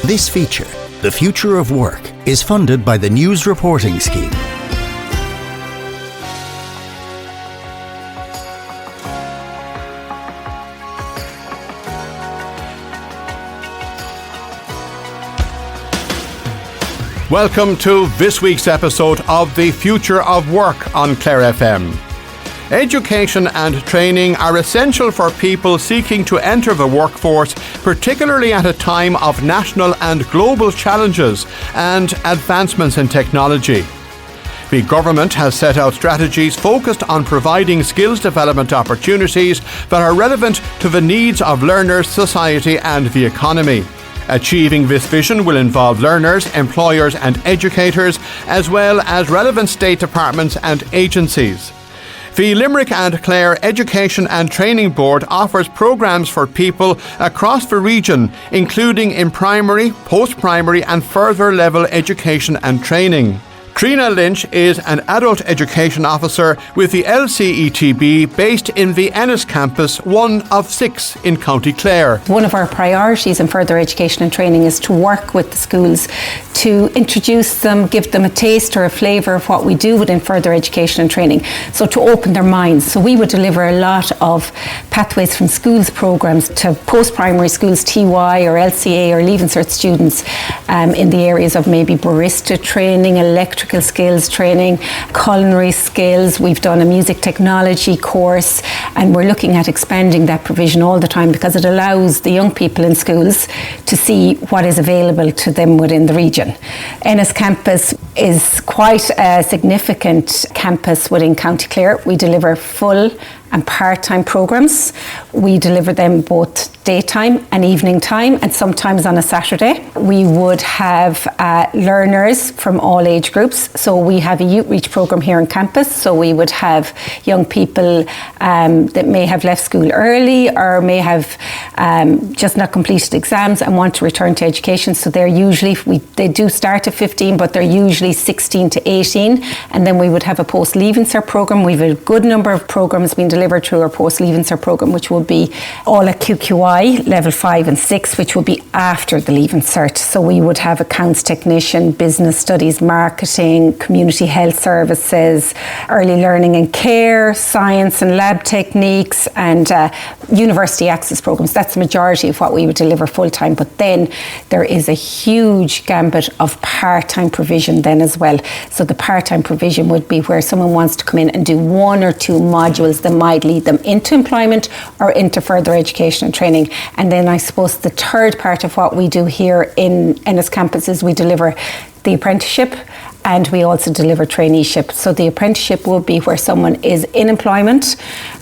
This feature, The Future of Work, is funded by the News Reporting Scheme. Welcome to this week's episode of The Future of Work on Clare FM. Education and training are essential for people seeking to enter the workforce, particularly at a time of national and global challenges and advancements in technology. The government has set out strategies focused on providing skills development opportunities that are relevant to the needs of learners, society and the economy. Achieving this vision will involve learners, employers and educators, as well as relevant state departments and agencies. The Limerick and Clare Education and Training Board offers programmes for people across the region, including in primary, post-primary and further level education and training. Tríona Lynch is an adult education officer with the LCETB based in the Ennis Campus, one of 6 in County Clare. One of our priorities in further education and training is to work with the schools to introduce them, give them a taste or a flavour of what we do within further education and training, so to open their minds. So we would deliver a lot of pathways from schools programmes to post-primary schools, TY or LCA or Leaving Cert students in the areas of maybe barista training, electrical skills training, culinary skills. We've done a music technology course and we're looking at expanding that provision all the time because it allows the young people in schools to see what is available to them within the region. Ennis Campus is quite a significant campus within County Clare. We deliver full and part-time programmes. We deliver them both daytime and evening time and sometimes on a Saturday. We would have learners from all age groups. So we have a youth reach programme here on campus. So we would have young people that may have left school early or may have just not completed exams and want to return to education. So they're usually, they do start at 15, but they're usually 16 to 18. And then we would have a post-Leaving Cert programme. We have a good number of programmes being delivered through our post-Leaving Cert programme, which will be all at QQI, level 5 and 6, which will be after the Leaving Cert. So we would have accounts technician, business studies, marketing, community health services, early learning and care, science and lab techniques, and university access programmes. That's the majority of what we would deliver full-time. But then there is a huge gambit of part-time provision then as well. So the part-time provision would be where someone wants to come in and do 1 or 2 modules that might lead them into employment or into further education and training. And then I suppose the third part of what we do here in Ennis Campus is we deliver the apprenticeship and we also deliver traineeship. So the apprenticeship will be where someone is in employment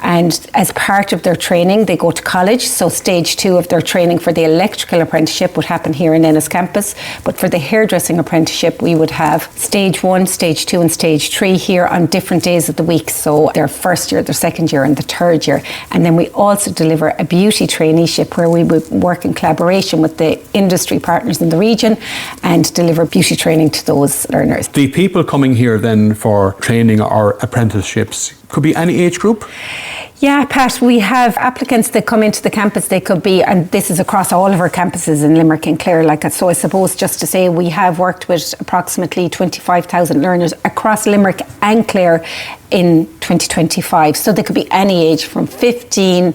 and as part of their training they go to college. So stage 2 of their training for the electrical apprenticeship would happen here in Ennis Campus, but for the hairdressing apprenticeship we would have stage 1, stage 2 and stage 3 here on different days of the week. So their first year, their second year and the third year. And then we also deliver a beauty traineeship where we would work in collaboration with the industry partners in the region and deliver beauty training to those learners. The people coming here then for training or apprenticeships could be any age group? Yeah, Pat, we have applicants that come into the campus. They could be, and this is across all of our campuses in Limerick and Clare, so I suppose just to say we have worked with approximately 25,000 learners across Limerick and Clare in 2025. So they could be any age from 15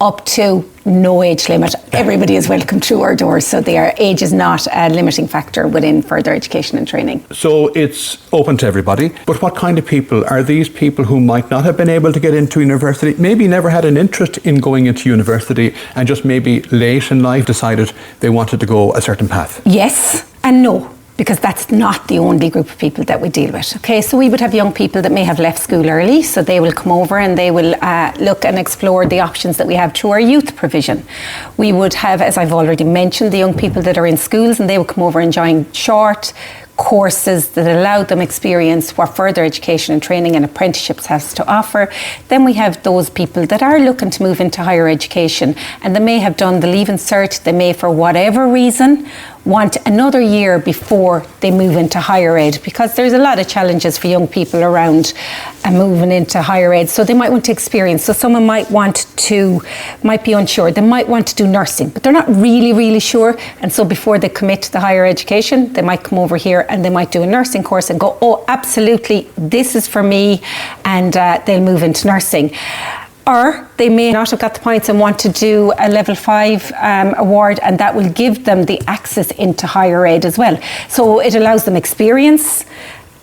up to no age limit. Everybody is welcome through our doors, so their age is not a limiting factor within further education and training. So it's open to everybody, but what kind of people? Are these people who might not have been able to get into university, maybe never had an interest in going into university and just maybe late in life decided they wanted to go a certain path? Yes and no. because that's not the only group of people that we deal with. Okay, so we would have young people that may have left school early, so they will come over and they will look and explore the options that we have through our youth provision. We would have, as I've already mentioned, the young people that are in schools, and they would come over and join short courses that allow them experience what further education and training and apprenticeships has to offer. Then we have those people that are looking to move into higher education, and they may have done the Leaving Cert, they may for whatever reason want another year before they move into higher ed, because there's a lot of challenges for young people around moving into higher ed. So they might want to experience. So someone might be unsure. They might want to do nursing, but they're not really sure. And so before they commit to the higher education, they might come over here and they might do a nursing course and go, oh, absolutely, this is for me, and they'll move into nursing. Or they may not have got the points and want to do a level 5 award, and that will give them the access into higher ed as well. So it allows them experience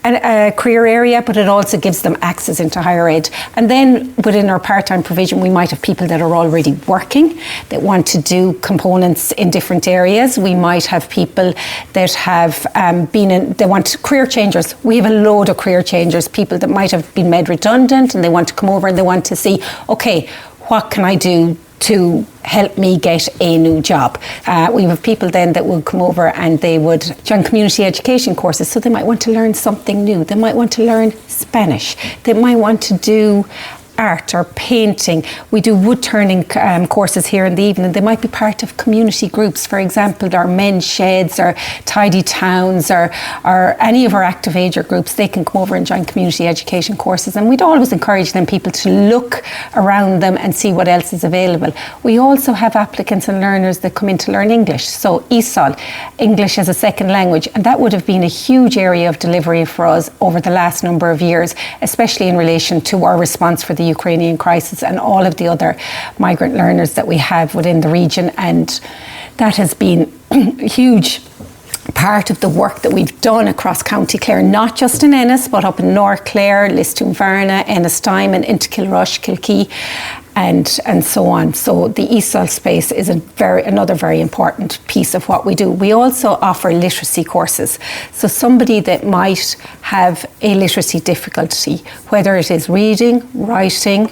a career area, but it also gives them access into higher ed. And then within our part-time provision, we might have people that are already working that want to do components in different areas. We might have people that have they want career changers. We have a load of career changers, people that might have been made redundant and they want to come over and they want to see, okay, what can I do to help me get a new job? We have people then that will come over and they would join community education courses. So they might want to learn something new. They might want to learn Spanish. They might want to do art or painting. We do wood turning courses here in the evening. They might be part of community groups, for example, our men's sheds or tidy towns or any of our active ager groups. They can come over and join community education courses, and we'd always encourage them people to look around them and see what else is available. We also have applicants and learners that come in to learn English, so ESOL, English as a second language, and that would have been a huge area of delivery for us over the last number of years, especially in relation to our response for the Ukrainian crisis and all of the other migrant learners that we have within the region. And that has been a huge part of the work that we've done across County Clare, not just in Ennis, but up in North Clare, Lisdoonvarna, Ennistimon, into Kilrush, Kilkee, and so on. So the ESOL space is another very important piece of what we do. We also offer literacy courses. So somebody that might have a literacy difficulty, whether it is reading, writing,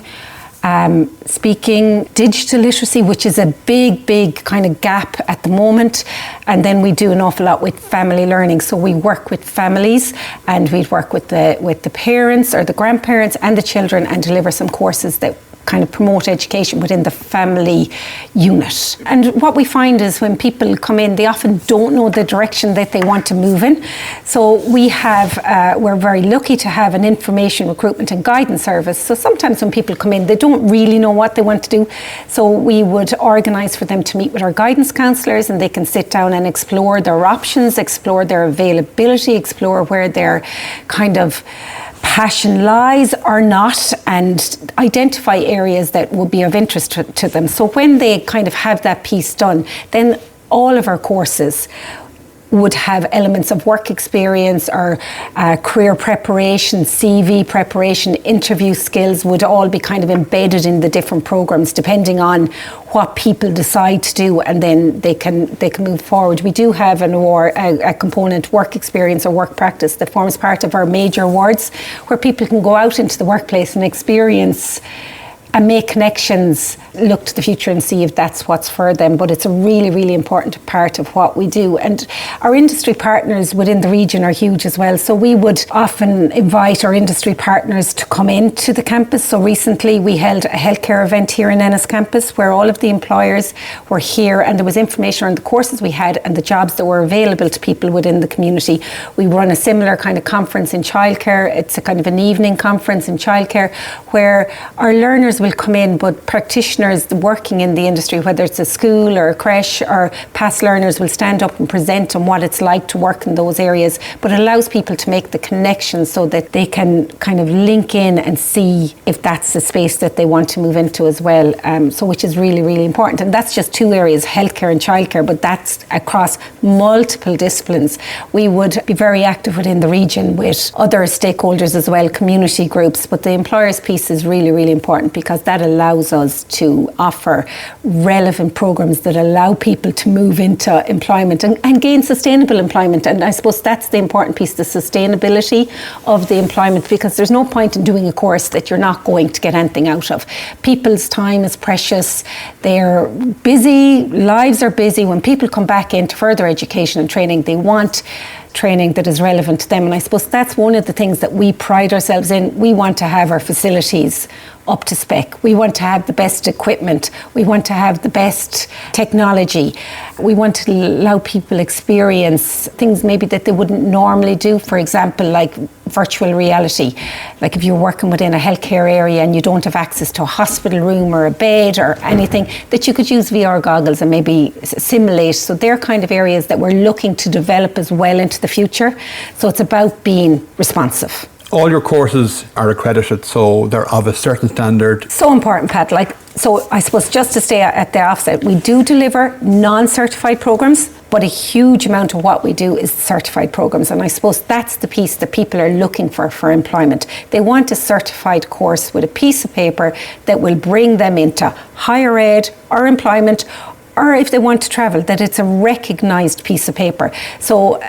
speaking, digital literacy, which is a big kind of gap at the moment. And then we do an awful lot with family learning. So we work with families, and we work with the parents or the grandparents and the children, and deliver some courses that kind of promote education within the family unit. And what we find is when people come in, they often don't know the direction that they want to move in. So we're very lucky to have an information, recruitment and guidance service. So sometimes when people come in, they don't really know what they want to do. So we would organise for them to meet with our guidance counsellors, and they can sit down and explore their options, explore their availability, explore where their kind of passion lies or not, and identify areas that will be of interest to them. So when they kind of have that piece done, then all of our courses would have elements of work experience or career preparation, CV preparation, interview skills would all be kind of embedded in the different programs depending on what people decide to do, and then they can move forward. We do have a component, work experience or work practice, that forms part of our major awards, where people can go out into the workplace and experience and make connections, look to the future and see if that's what's for them. But it's a really important part of what we do. And our industry partners within the region are huge as well. So we would often invite our industry partners to come into the campus. So recently we held a healthcare event here in Ennis Campus, where all of the employers were here, and there was information on the courses we had and the jobs that were available to people within the community. We run a similar kind of conference in childcare. It's a kind of an evening conference in childcare where our learners will come in, but practitioners working in the industry, whether it's a school or a creche, or past learners, will stand up and present on what it's like to work in those areas. But it allows people to make the connections so that they can kind of link in and see if that's the space that they want to move into as well. So which is really important. And that's just two areas, healthcare and childcare, but that's across multiple disciplines. We would be very active within the region with other stakeholders as well, community groups, but the employers piece is really important, because that allows us to offer relevant programs that allow people to move into employment and gain sustainable employment. And I suppose that's the important piece, the sustainability of the employment, because there's no point in doing a course that you're not going to get anything out of. People's time is precious. They're busy, lives are busy. When people come back into further education and training, they want training that is relevant to them. And I suppose that's one of the things that we pride ourselves in. We want to have our facilities up to spec. We want to have the best equipment. We want to have the best technology. We want to allow people experience things maybe that they wouldn't normally do. For example, like virtual reality. Like if you're working within a healthcare area and you don't have access to a hospital room or a bed or anything, that you could use VR goggles and maybe simulate. So they're kind of areas that we're looking to develop as well into the future. So it's about being responsive. All your courses are accredited, so they're of a certain standard. So important, Pat. So I suppose just to stay at the offset, we do deliver non-certified programs, but a huge amount of what we do is certified programs. And I suppose that's the piece that people are looking for employment. They want a certified course with a piece of paper that will bring them into higher ed or employment, or if they want to travel, that it's a recognised piece of paper. So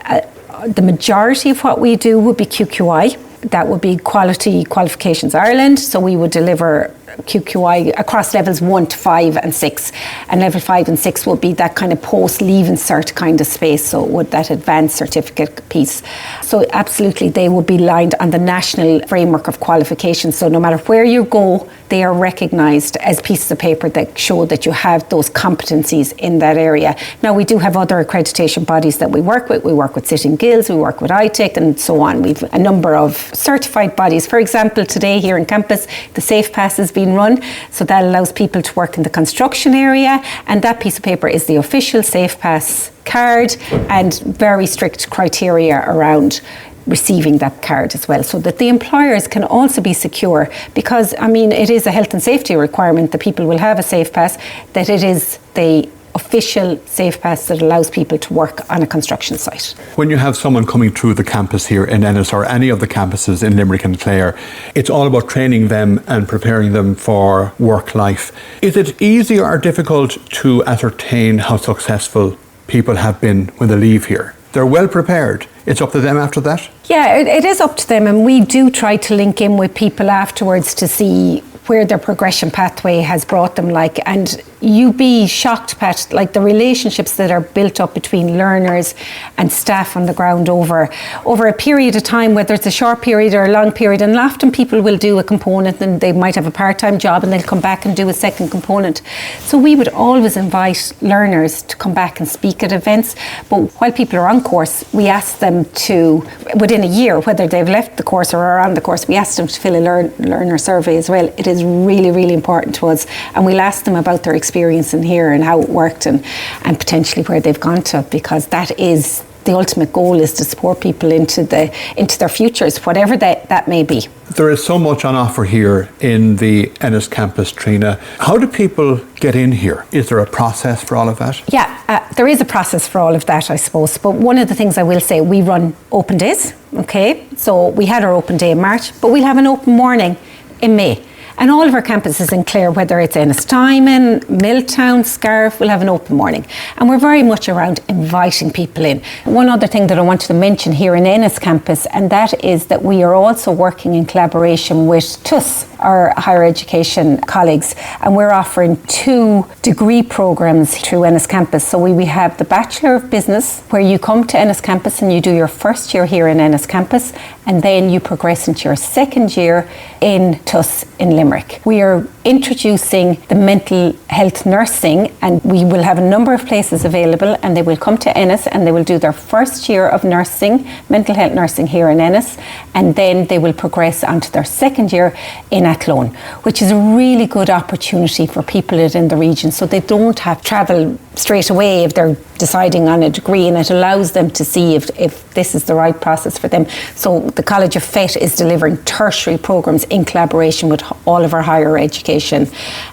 the majority of what we do would be QQI. That would be Quality Qualifications Ireland. So we would deliver QQI across levels 1 to 5 and 6. And level 5 and 6 would be that kind of post-leaving cert kind of space. So would that advanced certificate piece. So absolutely they would be lined on the national framework of qualifications. So no matter where you go, they are recognised as pieces of paper that show that you have those competencies in that area. Now we do have other accreditation bodies that we work with. We work with Sitting Guilds, we work with ITIC and so on. We've a number of certified bodies. For example, today here in campus, the Safe Pass is being run. So that allows people to work in the construction area. And that piece of paper is the official Safe Pass card and very strict criteria around receiving that card as well, so that the employers can also be secure, because it is a health and safety requirement that people will have a Safe Pass, that it is the official Safe Pass that allows people to work on a construction site. When you have someone coming through the campus here in Ennis or any of the campuses in Limerick and Clare, it's all about training them and preparing them for work life. Is it easy or difficult to ascertain how successful people have been when they leave here? They're well prepared. It's up to them after that? Yeah, it is up to them, and we do try to link in with people afterwards to see where their progression pathway has brought them, and you'd be shocked, Pat, like the relationships that are built up between learners and staff on the ground over a period of time, whether it's a short period or a long period. And often people will do a component and they might have a part-time job and they'll come back and do a second component. So we would always invite learners to come back and speak at events. But while people are on course, we ask them to, within a year, whether they've left the course or are on the course, we ask them to fill a learner survey as well. It is really, really important to us. And we'll ask them about their experience in here and how it worked and potentially where they've gone to, because that is the ultimate goal, is to support people into their futures, whatever that may be. There is so much on offer here in the Ennis campus, Triona. How do people get in here? Is there a process for all of that? Yeah, there is a process for all of that, I suppose. But one of the things I will say, we run open days, okay? So we had our open day in March, but we'll have an open morning in May. And all of our campuses in Clare, whether it's Ennistimon, Milltown, Scariff, will have an open morning. And we're very much around inviting people in. One other thing that I wanted to mention here in Ennis campus, and that is that we are also working in collaboration with TUS, our higher education colleagues, and we're offering 2 degree programs through Ennis campus. So we have the Bachelor of Business, where you come to Ennis campus and you do your first year here in Ennis campus, and then you progress into your second year in TUS in Limerick. We are introducing the mental health nursing, and we will have a number of places available, and they will come to Ennis and they will do their first year of nursing, mental health nursing here in Ennis, and then they will progress onto their second year in Athlone, which is a really good opportunity for people in the region, so they don't have to travel straight away if they're deciding on a degree, and it allows them to see if this is the right process for them. So the College of FET is delivering tertiary programs in collaboration with all of our higher education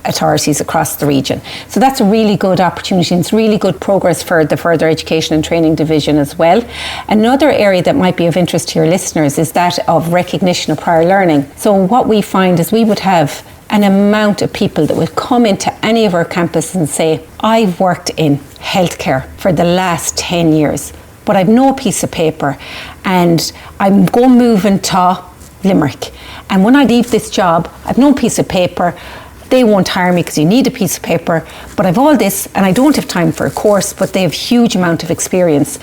authorities across the region. So that's a really good opportunity, and it's really good progress for the Further Education and Training Division as well. Another area that might be of interest to your listeners is that of recognition of prior learning. So what we find is we would have an amount of people that will come into any of our campuses and say, I've worked in healthcare for the last 10 years, but I've no piece of paper, and I'm going moving to Limerick. And when I leave this job, I've no piece of paper. They won't hire me because you need a piece of paper, but I've all this and I don't have time for a course, but they have huge amount of experience.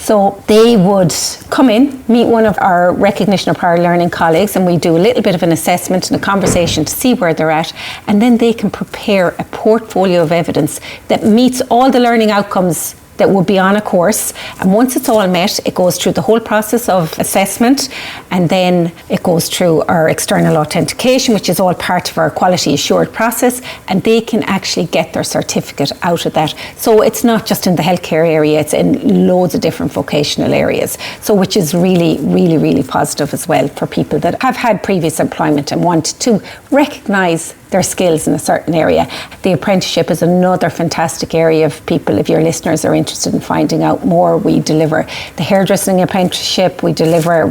So they would come in, meet one of our recognition of prior learning colleagues, and we do a little bit of an assessment and a conversation to see where they're at, and then they can prepare a portfolio of evidence that meets all the learning outcomes that would be on a course. And once it's all met, it goes through the whole process of assessment, and then it goes through our external authentication, which is all part of our quality assured process, and they can actually get their certificate out of that. So it's not just in the healthcare area, it's in loads of different vocational areas. So which is really, really, really positive as well for people that have had previous employment and want to recognise their skills in a certain area. The apprenticeship is another fantastic area of people. If your listeners are interested in finding out more, we deliver the hairdressing apprenticeship. We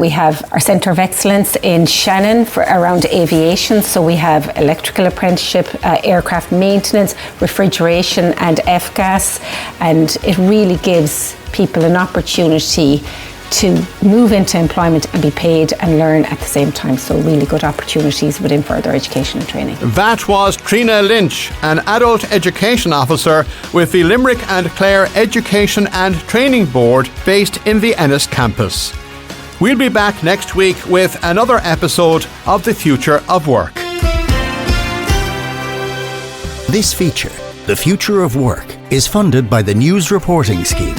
have our Centre of Excellence in Shannon for around aviation. So we have electrical apprenticeship, aircraft maintenance, refrigeration and F-gas. And it really gives people an opportunity to move into employment and be paid and learn at the same time. So really good opportunities within further education and training. That was Tríona Lynch, an adult education officer with the Limerick and Clare Education and Training Board based in the Ennis Campus. We'll be back next week with another episode of The Future of Work. This feature, The Future of Work, is funded by the News Reporting Scheme.